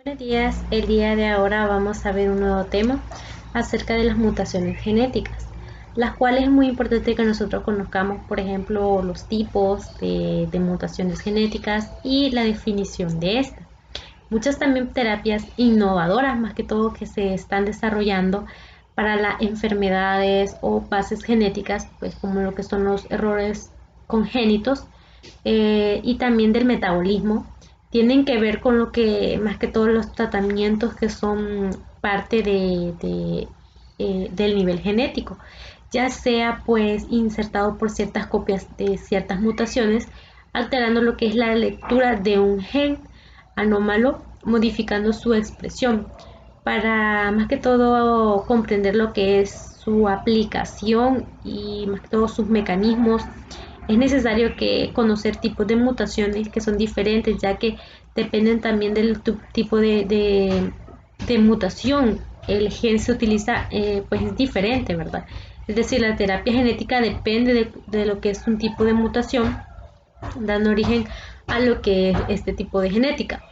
Buenos días, el día de ahora vamos a ver un nuevo tema acerca de las mutaciones genéticas, las cuales es muy importante que nosotros conozcamos, por ejemplo, los tipos de mutaciones genéticas y la definición de estas. Muchas también terapias innovadoras, más que todo, que se están desarrollando para las enfermedades o bases genéticas, pues como lo que son los errores congénitos y también del metabolismo, tienen que ver con lo que más que todos los tratamientos que son parte del nivel genético, ya sea pues insertado por ciertas copias de ciertas mutaciones, alterando lo que es la lectura de un gen anómalo, modificando su expresión para más que todo comprender lo que es su aplicación y más que todo sus mecanismos. Es necesario que conocer tipos de mutaciones que son diferentes, ya que dependen también del tipo de mutación. El gen se utiliza, pues es diferente, ¿verdad? Es decir, la terapia genética depende de lo que es un tipo de mutación, dando origen a lo que es este tipo de genética.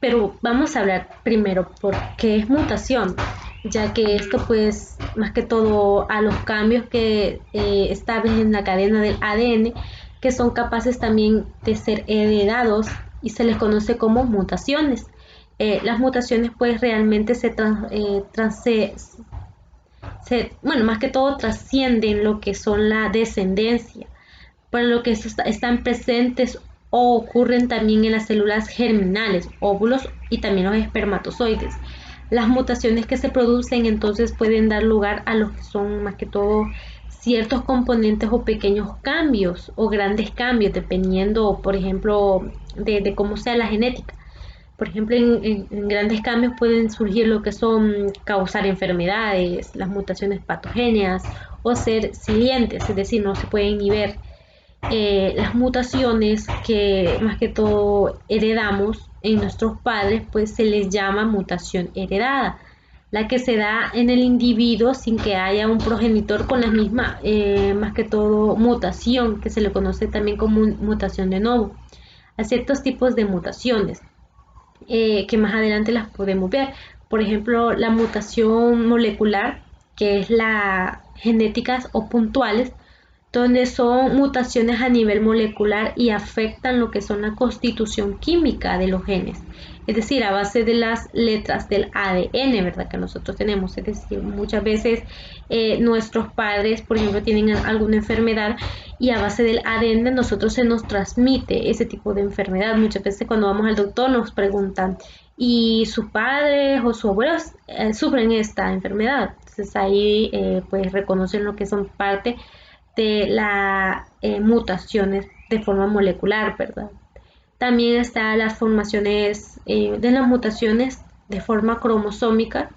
Pero vamos a hablar primero por qué es mutación, ya que esto pues más que todo a los cambios que establecen en la cadena del ADN, que son capaces también de ser heredados y se les conoce como mutaciones. Las mutaciones pues realmente bueno, más que todo trascienden lo que son la descendencia, por lo que están presentes o ocurren también en las células germinales, óvulos y también los espermatozoides. Las mutaciones que se producen entonces pueden dar lugar a los que son más que todo ciertos componentes o pequeños cambios o grandes cambios, dependiendo, por ejemplo, de cómo sea la genética. Por ejemplo, en grandes cambios pueden surgir lo que son causar enfermedades, las mutaciones patogéneas o ser silientes, es decir, no se pueden ni ver. Las mutaciones que más que todo heredamos en nuestros padres, pues se les llama mutación heredada, la que se da en el individuo sin que haya un progenitor con la misma, más que todo, mutación, que se le conoce también como mutación de novo. Hay ciertos tipos de mutaciones que más adelante las podemos ver. Por ejemplo, la mutación molecular, que es la genéticas o puntuales, donde son mutaciones a nivel molecular y afectan lo que son la constitución química de los genes, es decir, a base de las letras del ADN, ¿verdad? Que nosotros tenemos, es decir, muchas veces nuestros padres, por ejemplo, tienen alguna enfermedad y a base del ADN nosotros se nos transmite ese tipo de enfermedad. Muchas veces cuando vamos al doctor nos preguntan, ¿y sus padres o sus abuelos sufren esta enfermedad? Entonces ahí pues reconocen lo que son parte de las mutaciones de forma molecular, ¿verdad? También están las formaciones de las mutaciones de forma cromosómica,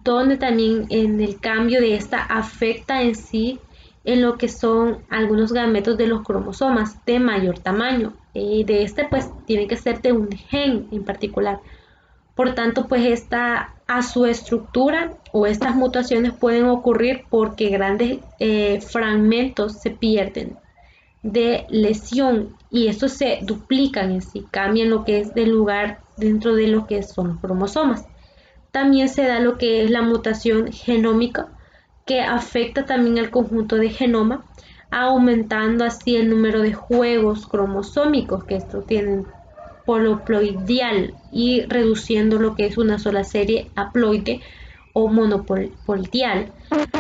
donde también en el cambio de esta afecta en sí en lo que son algunos gametos de los cromosomas de mayor tamaño. De este pues tiene que ser de un gen en particular. Por tanto, pues esta a su estructura o estas mutaciones pueden ocurrir porque grandes fragmentos se pierden de lesión y estos se duplican en sí, cambian lo que es del lugar dentro de lo que son los cromosomas. También se da lo que es la mutación genómica, que afecta también al conjunto de genoma, aumentando así el número de juegos cromosómicos que estos tienen poliploidial y reduciendo lo que es una sola serie haploide o monoploidial.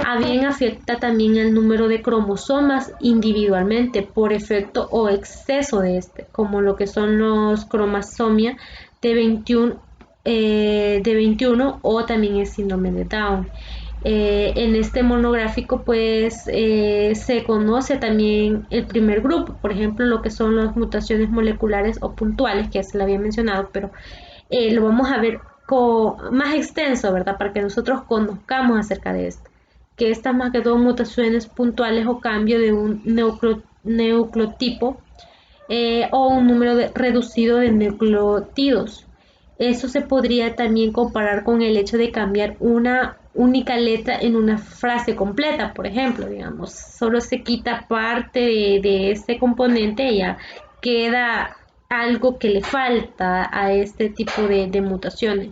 A bien afecta también el número de cromosomas individualmente por efecto o exceso de este, como lo que son los cromosomia de 21 o también el síndrome de Down. En este monográfico pues se conoce también el primer grupo, por ejemplo lo que son las mutaciones moleculares o puntuales, que ya se lo había mencionado, pero lo vamos a ver más extenso, ¿verdad? Para que nosotros conozcamos acerca de esto, que estas más que todo mutaciones puntuales o cambio de un nucleotipo o un número reducido de nucleótidos. Eso se podría también comparar con el hecho de cambiar una única letra en una frase completa, por ejemplo, digamos, solo se quita parte de este componente y ya queda algo que le falta a este tipo de mutaciones.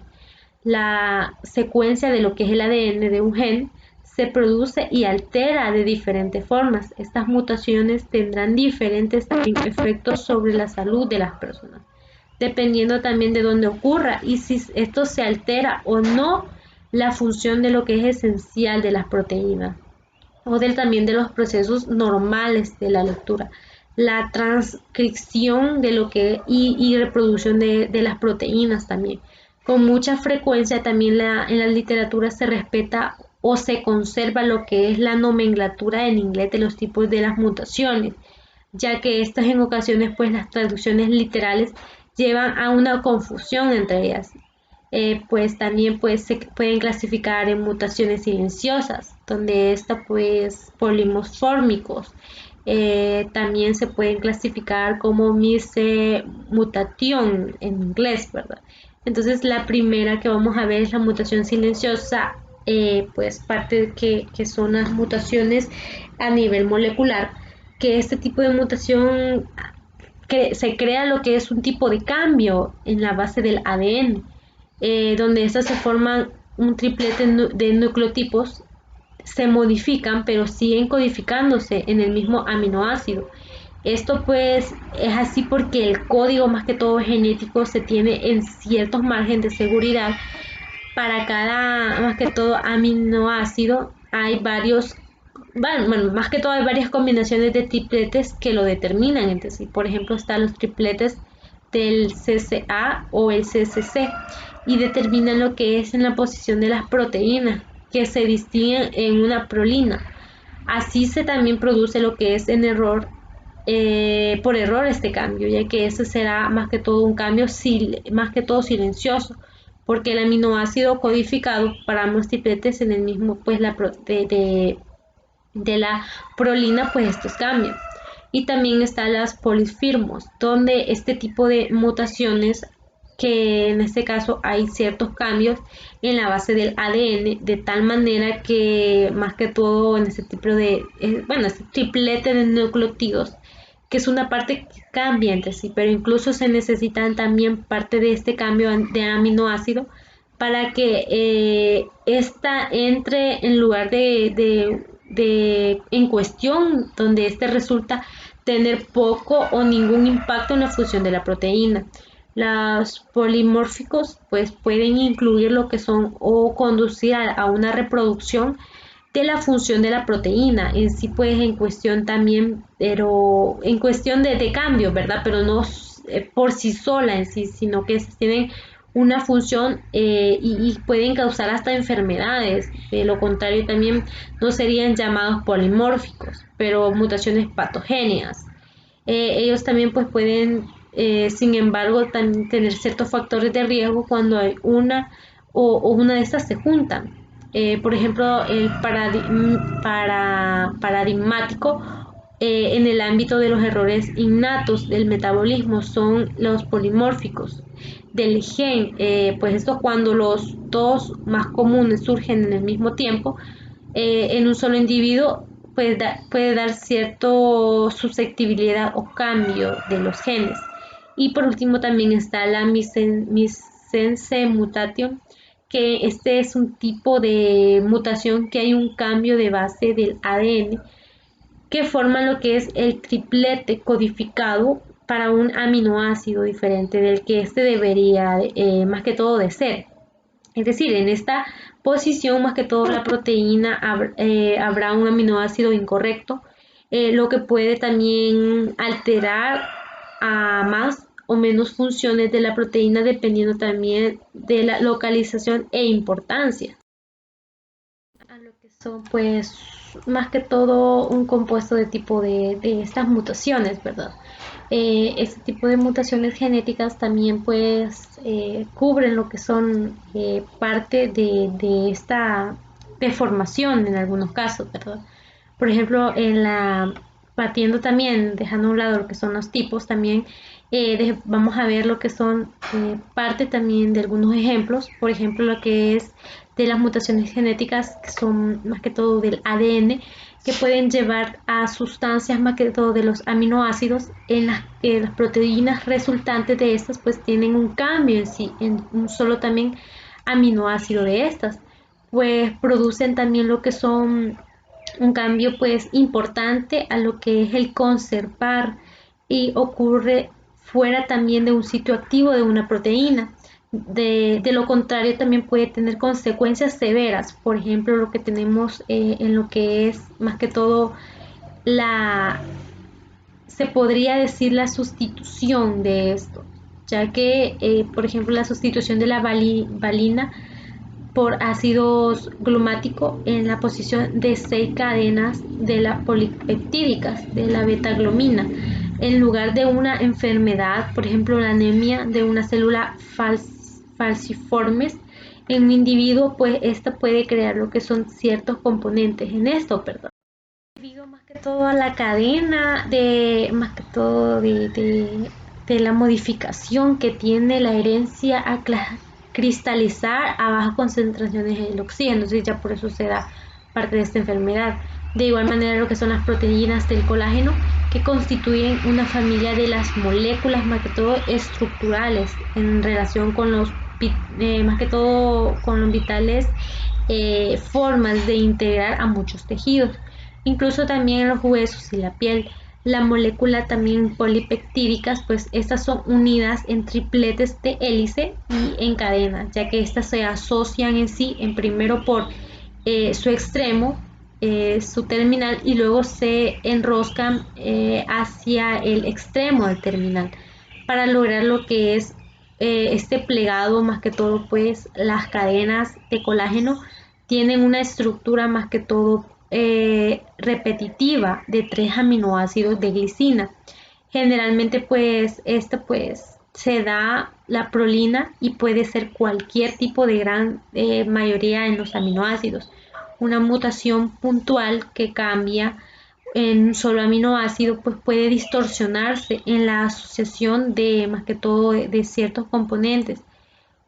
La secuencia de lo que es el ADN de un gen se produce y altera de diferentes formas. Estas mutaciones tendrán diferentes efectos sobre la salud de las personas, dependiendo también de dónde ocurra y si esto se altera o no la función de lo que es esencial de las proteínas o también de los procesos normales de la lectura, la transcripción de lo que y reproducción de las proteínas también. Con mucha frecuencia también en la literatura se respeta o se conserva lo que es la nomenclatura en inglés de los tipos de las mutaciones, ya que estas en ocasiones pues las traducciones literales llevan a una confusión entre ellas. Pues también pues se pueden clasificar en mutaciones silenciosas, donde esta pues polimorfórmicos. También se pueden clasificar como mutation en inglés, ¿verdad? Entonces la primera que vamos a ver es la mutación silenciosa, pues parte que son las mutaciones a nivel molecular, que este tipo de mutación que se crea lo que es un tipo de cambio en la base del ADN, donde estas se forman un triplete de nucleotipos, se modifican pero siguen codificándose en el mismo aminoácido. Esto pues es así porque el código más que todo genético se tiene en ciertos márgenes de seguridad. Para cada más que todo aminoácido hay varios, bueno, más que todo hay varias combinaciones de tripletes que lo determinan. Entonces, por ejemplo, están los tripletes del CCA o el CCC y determinan lo que es en la posición de las proteínas que se distinguen en una prolina. Así se también produce lo que es en error, por error este cambio, ya que ese será más que todo un cambio más que todo silencioso, porque el aminoácido codificado para ambos tripletes en el mismo pues de la prolina pues estos cambios. Y también están las polifirmos, donde este tipo de mutaciones, que en este caso hay ciertos cambios en la base del ADN, de tal manera que más que todo en este tipo de, bueno, este triplete de nucleótidos, que es una parte que cambia entre sí, pero incluso se necesitan también parte de este cambio de aminoácido para que esta entre en lugar en cuestión, donde este resulta tener poco o ningún impacto en la función de la proteína. Los polimórficos pues pueden incluir lo que son o conducir a una reproducción de la función de la proteína en sí, pues en cuestión también, pero en cuestión de cambio, ¿verdad? Pero no por sí sola en sí, sino que tienen una función, y pueden causar hasta enfermedades. De lo contrario, también no serían llamados polimórficos, pero mutaciones patogénicas. Ellos también pues pueden, sin embargo, también tener ciertos factores de riesgo cuando hay o una de estas se juntan. Por ejemplo, el paradigmático en el ámbito de los errores innatos del metabolismo son los polimórficos del gen. Pues esto cuando los dos más comunes surgen en el mismo tiempo, en un solo individuo, puede dar cierta susceptibilidad o cambio de los genes. Y por último también está la missense mutation, que este es un tipo de mutación que hay un cambio de base del ADN que forma lo que es el triplete codificado para un aminoácido diferente del que este debería, más que todo, de ser. Es decir, en esta posición, más que todo, la proteína habrá un aminoácido incorrecto, lo que puede también alterar a más o menos funciones de la proteína dependiendo también de la localización e importancia. A lo que son pues más que todo un compuesto de tipo de estas mutaciones, ¿verdad? Este tipo de mutaciones genéticas también pues cubren lo que son parte de esta deformación en algunos casos, ¿verdad? Por ejemplo, partiendo también, dejando a un lado lo que son los tipos, también Vamos a ver lo que son parte también de algunos ejemplos, por ejemplo lo que es de las mutaciones genéticas que son más que todo del ADN, que pueden llevar a sustancias más que todo de los aminoácidos en las proteínas resultantes de estas pues tienen un cambio en sí, en un solo también aminoácido de estas, pues producen también lo que son un cambio pues importante a lo que es el conservar y ocurre fuera también de un sitio activo de una proteína. De lo contrario también puede tener consecuencias severas, por ejemplo lo que tenemos en lo que es más que todo la, se podría decir la sustitución de esto, ya que por ejemplo la sustitución de la valina por ácidos glumático en la posición de 6 cadenas de las polipeptídicas de la betaglomina en lugar de una enfermedad, por ejemplo la anemia de una célula falciformes en un individuo, pues esta puede crear lo que son ciertos componentes en esto, perdón. Debido más que todo a la cadena más que todo de la modificación que tiene la herencia a cristalizar a bajas concentraciones del oxígeno, entonces ya por eso se da parte de esta enfermedad. De igual manera lo que son las proteínas del colágeno que constituyen una familia de las moléculas más que todo estructurales en relación con los más que todo con los vitales formas de integrar a muchos tejidos, incluso también en los huesos y la piel. La molécula también polipeptídicas, pues estas son unidas en tripletes de hélice y en cadena, ya que estas se asocian en sí, en primero por su extremo, su terminal, y luego se enroscan hacia el extremo del terminal para lograr lo que es este plegado. Más que todo pues las cadenas de colágeno tienen una estructura más que todo repetitiva de 3 aminoácidos de glicina. Generalmente pues esta pues se da la prolina y puede ser cualquier tipo de gran mayoría en los aminoácidos. Una mutación puntual que cambia en un solo aminoácido pues puede distorsionarse en la asociación de más que todo de ciertos componentes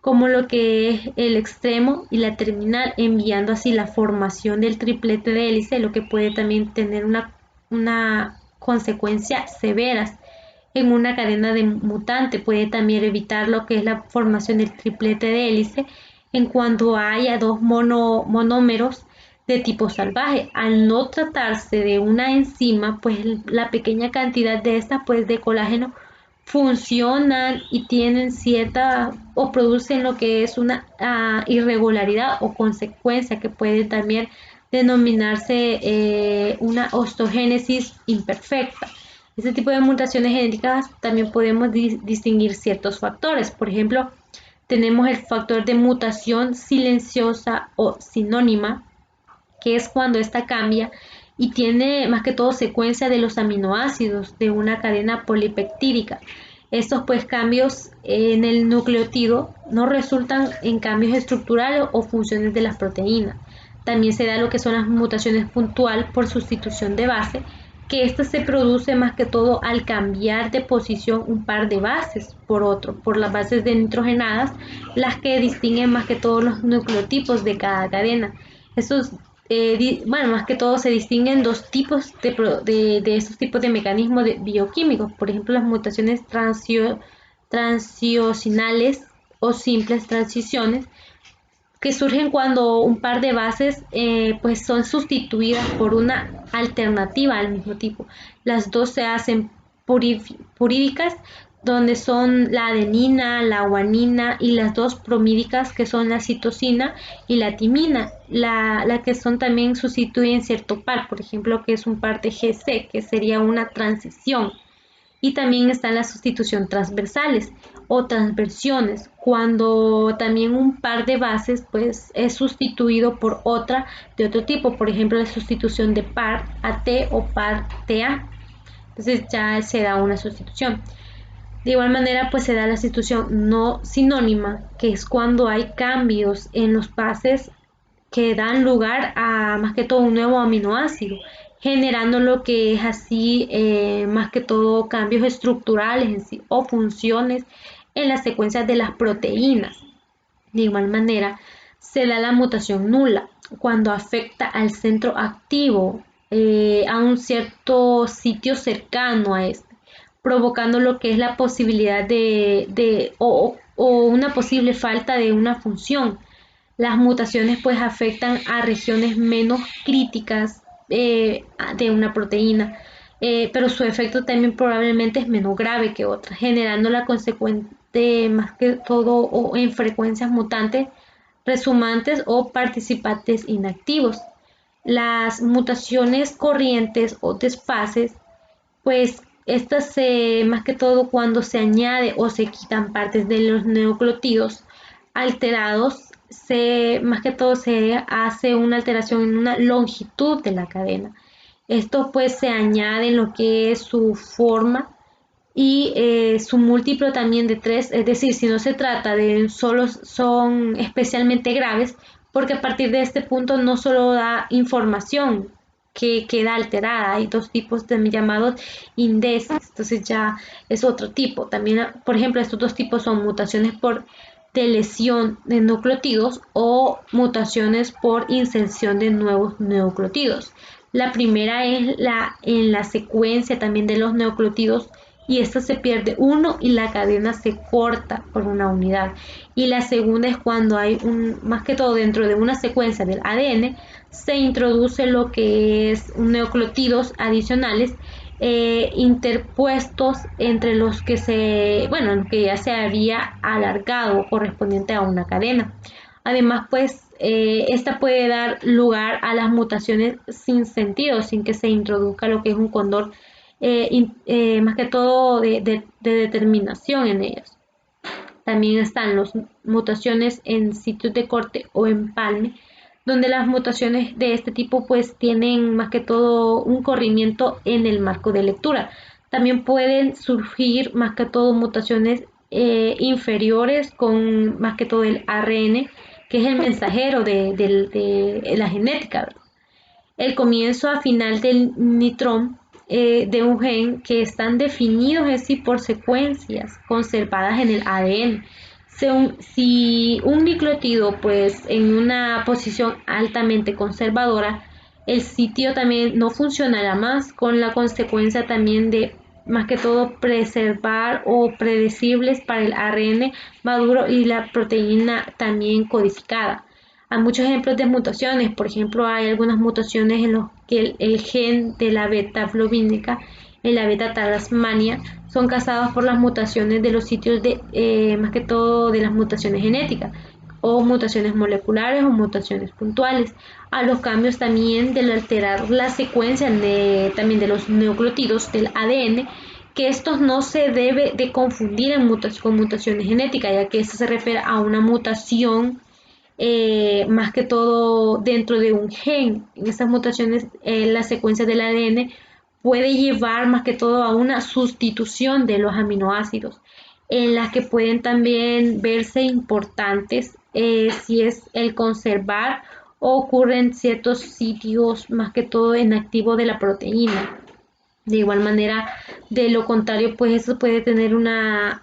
como lo que es el extremo y la terminal, enviando así la formación del triplete de hélice, lo que puede también tener una consecuencia severas en una cadena de mutante. Puede también evitar lo que es la formación del triplete de hélice en cuanto haya dos monómeros de tipo salvaje. Al no tratarse de una enzima, pues la pequeña cantidad de esta pues de colágeno funcionan y tienen cierta o producen lo que es una irregularidad o consecuencia que puede también denominarse una ostogénesis imperfecta. Este tipo de mutaciones genéticas también podemos distinguir ciertos factores. Por ejemplo, tenemos el factor de mutación silenciosa o sinónima, que es cuando esta cambia y tiene más que todo secuencia de los aminoácidos de una cadena polipeptídica. Estos pues cambios en el nucleótido no resultan en cambios estructurales o funciones de las proteínas. También se da lo que son las mutaciones puntual por sustitución de base, que esta se produce más que todo al cambiar de posición un par de bases por otro, por las bases de nitrogenadas, las que distinguen más que todos los nucleotipos de cada cadena. Estos bueno, más que todo se distinguen dos tipos de estos tipos de mecanismos bioquímicos, por ejemplo las mutaciones transicionales o simples transiciones, que surgen cuando un par de bases pues son sustituidas por una alternativa al mismo tipo. Las dos se hacen purídicas, donde son la adenina, la guanina, y las dos promídicas, que son la citosina y la timina, la que son también sustituyen cierto par, por ejemplo, que es un par de GC, que sería una transición. Y también están la sustitución transversales o transversiones, cuando también un par de bases pues es sustituido por otra de otro tipo, por ejemplo la sustitución de par AT o par TA. Entonces ya se da una sustitución. De igual manera pues se da la sustitución no sinónima, que es cuando hay cambios en los bases que dan lugar a más que todo un nuevo aminoácido. generando lo que es así más que todo cambios estructurales en sí, o funciones en las secuencias de las proteínas. De igual manera, se da la mutación nula cuando afecta al centro activo a un cierto sitio cercano a este, provocando lo que es la posibilidad o una posible falta de una función. Las mutaciones pues afectan a regiones menos críticas de una proteína, pero su efecto también probablemente es menos grave que otras, generando la consecuente más que todo o en frecuencias mutantes, resumantes o participantes inactivos. Las mutaciones corrientes o desfases, pues estas más que todo cuando se añade o se quitan partes de los nucleótidos alterados, más que todo se hace una alteración en una longitud de la cadena. Esto pues se añade en lo que es su forma y su múltiplo también de 3, es decir, si no se trata de solo son especialmente graves, porque a partir de este punto no solo da información que queda alterada, hay dos tipos también llamados índices, entonces ya es otro tipo. También, por ejemplo, estos dos tipos son mutaciones por lesión de nucleótidos o mutaciones por inserción de nuevos nucleótidos. La primera es en la secuencia también de los nucleótidos y esta se pierde uno y la cadena se corta por una unidad. Y la segunda es cuando hay más que todo dentro de una secuencia del ADN se introduce lo que es nucleótidos adicionales interpuestos entre los que que ya se había alargado correspondiente a una cadena. Además, pues, esta puede dar lugar a las mutaciones sin sentido, sin que se introduzca lo que es un condor, más que todo de determinación en ellos. También están las mutaciones en sitios de corte o empalme, donde las mutaciones de este tipo pues tienen más que todo un corrimiento en el marco de lectura. También pueden surgir más que todo mutaciones inferiores con más que todo el ARN, que es el mensajero de la genética, ¿verdad? El comienzo a final del nitrón de un gen que están definidos así por secuencias conservadas en el ADN. Si un nucleótido pues en una posición altamente conservadora, el sitio también no funcionará más, con la consecuencia también de más que todo preservar o predecibles para el ARN maduro y la proteína también codificada. Hay muchos ejemplos de mutaciones, por ejemplo, hay algunas mutaciones en los que el gen de la beta globínica, en la beta talasmania, son causadas por las mutaciones de los sitios más que todo de las mutaciones genéticas, o mutaciones moleculares o mutaciones puntuales. A los cambios también del alterar la secuencia también de los nucleótidos del ADN, que estos no se debe de confundir con mutaciones genéticas, ya que esto se refiere a una mutación más que todo dentro de un gen. En estas mutaciones, la secuencia del ADN puede llevar más que todo a una sustitución de los aminoácidos, en las que pueden también verse importantes si es el conservar o ocurre en ciertos sitios, más que todo en activo de la proteína. De igual manera, de lo contrario, pues eso puede tener una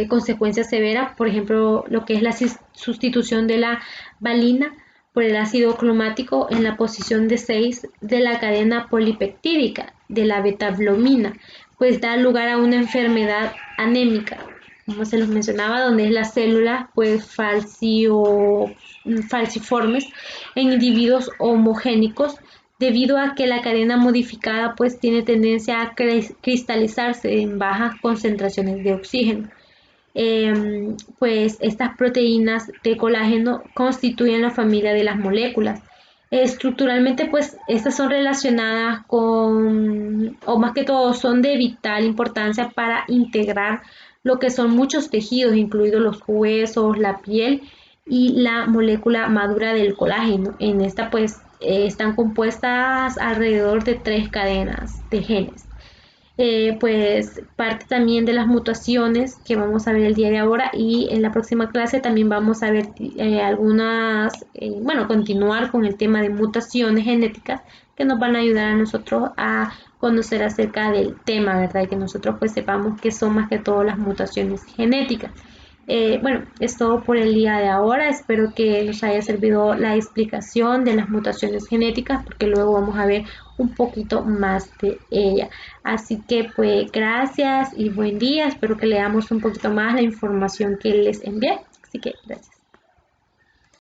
consecuencia severa, por ejemplo, lo que es la sustitución de la valina por el ácido cromático en la posición de 6 de la cadena polipeptídica de la betaglomina, pues da lugar a una enfermedad anémica, como se los mencionaba, donde es las células pues falciformes en individuos homogénicos, debido a que la cadena modificada pues tiene tendencia a cristalizarse en bajas concentraciones de oxígeno. Pues estas proteínas de colágeno constituyen la familia de las moléculas. Estructuralmente pues estas son relacionadas o más que todo son de vital importancia para integrar lo que son muchos tejidos, incluidos los huesos, la piel y la molécula madura del colágeno. En esta pues están compuestas alrededor de 3 cadenas de genes. pues parte también de las mutaciones que vamos a ver el día de ahora, y en la próxima clase también vamos a ver bueno, continuar con el tema de mutaciones genéticas que nos van a ayudar a nosotros a conocer acerca del tema, ¿verdad? Y que nosotros pues sepamos qué son más que todo las mutaciones genéticas. Bueno, es todo por el día de ahora. Espero que nos haya servido la explicación de las mutaciones genéticas, porque luego vamos a ver un poquito más de ella. Así que pues gracias y buen día. Espero que leamos un poquito más la información que les envié. Así que gracias.